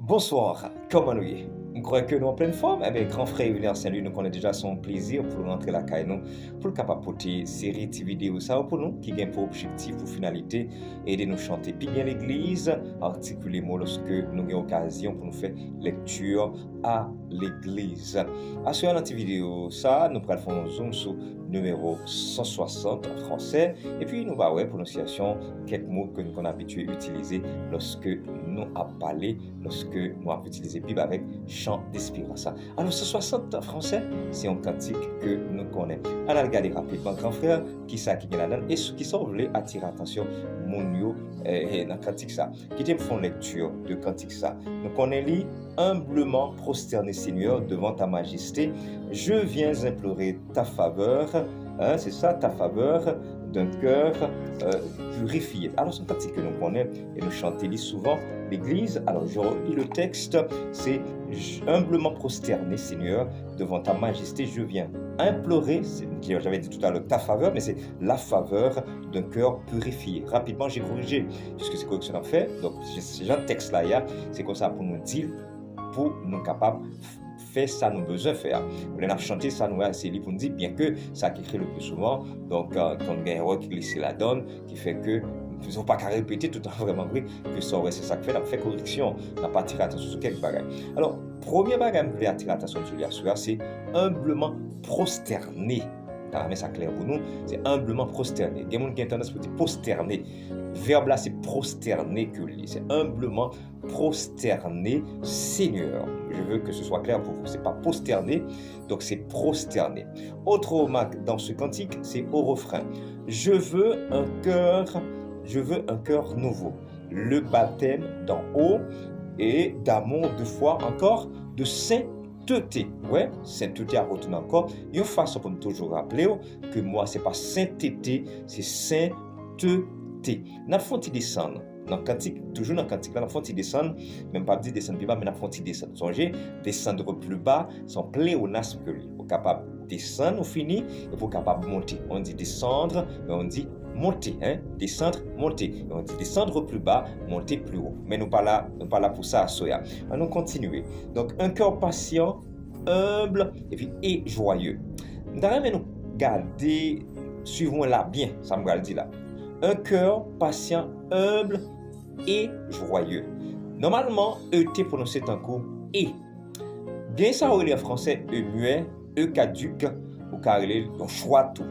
Bonsoir, comment nous y? Je crois que nous en pleine forme. Eh bien, grand frère William Saint-Louis, nous connaît déjà son plaisir pour rentrer la caille nous, pour le capable porter série de vidéos ça pour nous, qui gagne pour objectif ou finalité, aider nous chanter puis bien l'église, articuler mots lorsque nous avons occasion pour nous faire lecture à l'église. À ce dans cette vidéo, ça, nous allons faire un zoom sur numéro 160 en français, et puis nous allons voir prononciation, quelques mots que nous sommes habitués à utiliser lorsque nous avons parlé, lorsque nous avons utilisé Bible avec chant d'espérance. Alors, 160 en français, c'est un cantique que nous connaissons. On a regardé rapidement, grand frère, qui ça qui vient là-dedans, et ceux qui sont voulés attirer l'attention, mon yo, dans le cantique ça, qui te font lecture de cantique ça. Nous connaissons humblement prosterné Seigneur devant ta majesté, je viens implorer ta faveur, c'est ça, ta faveur d'un cœur purifié. Alors, c'est un cantique que nous connaissons et nous chantons souvent l'église. Alors, je relis le texte, c'est humblement prosterné Seigneur devant ta majesté, je viens implorer, j'avais dit tout à l'heure ta faveur, mais c'est la faveur d'un cœur purifié. Rapidement, j'ai corrigé, puisque c'est correction en fait. Donc, ce genre de texte là, c'est comme ça pour nous dire, pour nous capables faire ça nous besoin faire. On a chanté ça nous assez libre pour nous dire, bien que ça qui écrit le plus souvent, donc quand on a un héros qui glisse la donne, qui fait que nous ne faisons pas qu'à répéter tout le temps vraiment vrai que ça, ouais, c'est ça qui fait, on fait correction, on n'a pas attiré attention sur quelques bagages. Alors, premier bagage que je voulais attirer attention sur c'est humblement prosterné. Mais ça clair pour nous, c'est humblement prosterné. Il y a des gens qui ont tendance à dire prosterner. Le verbe là, c'est prosterner que lui. C'est humblement prosterner Seigneur. Je veux que ce soit clair pour vous. C'est pas posterner, donc c'est prosterner. Autre remarque dans ce cantique, c'est au refrain. Je veux un cœur nouveau. Le baptême d'en haut et d'amour, de foi, encore de sainteté. Ouais, sainteté à retourner encore. Il y a une façon pour nous toujours rappeler que moi, c'est pas sainteté, c'est sainteté. Nous avons descendre. Dans le cantique, toujours dans le cantique, nous avons descendre, même pas dire descendre plus bas, mais nous avons descendre. Songez, descendre plus bas, son pléonasme que lui. Pour capable descendre, on finit, et pour capable monter. On dit descendre, mais on dit monter, descendre, monter. On dit descendre plus bas, monter plus haut. Mais nous pas là pour ça, Soya. Allons continuer. Donc, un cœur patient, humble, et joyeux. Nous allons garder, suivons là bien, ça me dit là. Un cœur patient, humble et joyeux. Normalement, ET prononcé en coup et. Bien ça, on en français, E muet, E caduc, ou carrelé, on choix tout.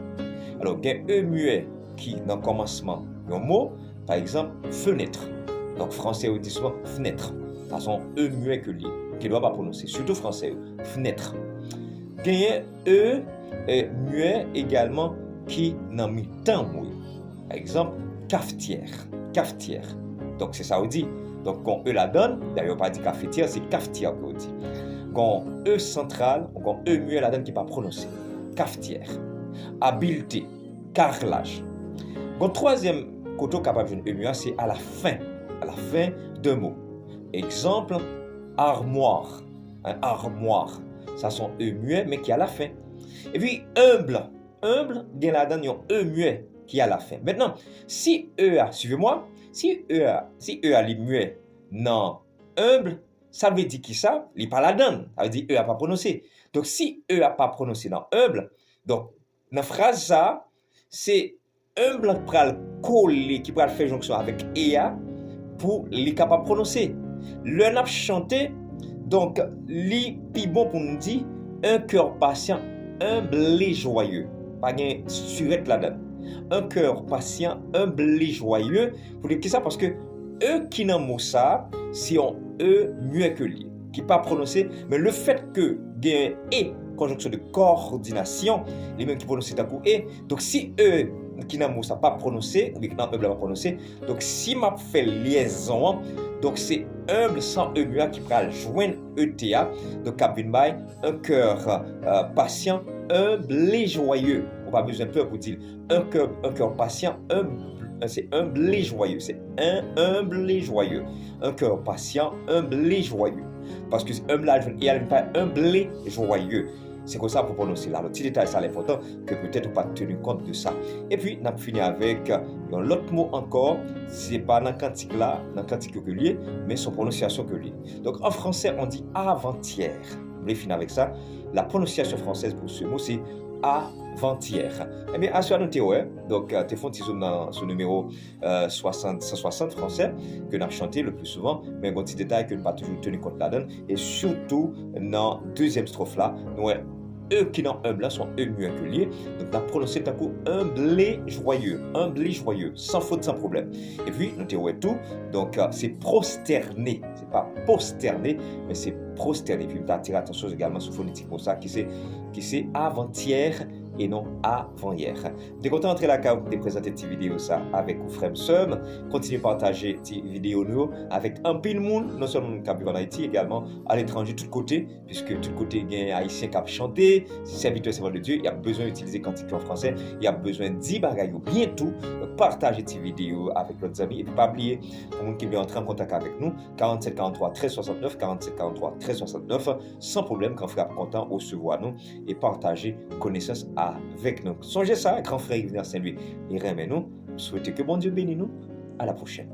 Alors, bien E muet qui, dans le commencement, un mot, par exemple, fenêtre. Donc, français, on dit souvent fenêtre. De toute façon, E muet que lui, qui ne doit pas prononcer, surtout français, fenêtre. Bien E muet également qui, dans le temps, par exemple, cafetière. Cafetière. Donc, c'est ça qu'on dit. Donc, quand E la donne, d'ailleurs, pas dit cafetière, c'est cafetière qu'on dit. Quand E central, quand E muet la donne qui n'est pas prononcé. Cafetière. Habileté. Carrelage. Le troisième côté capable de E muet, c'est à la fin d'un mot. Exemple, armoire. Armoire. Ça sont E muet, mais qui est à la fin. Et puis, humble. Humble, bien la donne, un E muet qui est à la fin. Maintenant, si E a, suivez-moi, si E a les muets, non, humble, ça veut dire qui ça? Il pas la donne. Ça veut dire E a pas prononcé. Donc, si E a pas prononcé dans humble, donc, dans la phrase ça, c'est humble qui va coller, qui va faire jonction avec EA pour les capable prononcer. Le n'a chanté, donc, li pi bon pour nous dire un cœur patient, humble et joyeux. Pas de surette là-dedans. Un cœur patient, humble et joyeux. Pour dire ça parce que eux qui n'ont mot ça, c'est un E mieux que lui, qui pas prononcé, mais le fait que gain et conjonction de coordination, les mêmes qui prononcent d'un coup et, donc si eux qui n'ont mot ça pas prononcé, ou qui n'ont pas prononcé, donc si m'a fait liaison, donc c'est humble sans E muet qui va joindre ETA, donc Captain Bay, un cœur patient, humble et joyeux. On pas besoin de peur pour dire un cœur patient, c'est humble et joyeux. C'est humble et joyeux. Un cœur patient, humble et joyeux. Parce que humble là, il n'y a pas humble et joyeux. C'est comme ça pour prononcer là. Le petit détail, ça l'important, que peut-être on pas tenu compte de ça. Et puis, on a fini avec un autre mot encore, c'est pas dans le cantique là, dans le cantique que lié, mais son prononciation que lié. Donc, en français, on dit avant-hier. On va finir avec ça. La prononciation française pour ce mot, c'est avant-hier. Eh bien, à ce noter, ouais. Donc, tu fais un petit zoom dans ce numéro 160 français que nous avons chanté le plus souvent, mais un petit détail que nous n'avons pas toujours tenu compte là-dedans. Et surtout, dans la deuxième strophe là, nous eux qui n'ont humble là sont eux mieux que liés. Donc, on a prononcé d'un coup humble et joyeux, sans faute, sans problème. Et puis, notez ouais tout. Donc, c'est prosterné. C'est pas posterné, mais c'est prosterné. Puis, on a attiré attention également sur phonétique pour ça, qui c'est avant-hier et non avant-hier. Je suis content d'entrer la carte de présenter cette vidéo ça avec vous frère Somme. Continuez à partager cette vidéo nous avec un peu de monde, non seulement qui en Haïti, également à l'étranger, de tous côtés, puisque de tous côtés, il y a Haïtiens qui chantent, serviteurs servants de Dieu, il y a besoin d'utiliser cantique en français, il y a besoin de 10 bagailles bientôt. Partagez cette vidéo avec votre amis et puis pas oublier, pour vous qui veulent entrer en contact avec nous, 47 43 13 69, 47 43 13 69, sans problème, quand frère content, recevoir nous et partager connaissance avec nous. Songez ça, grand frère Yves Saint-Louis, et remet nous. Souhaitez que bon Dieu bénisse nous. À la prochaine.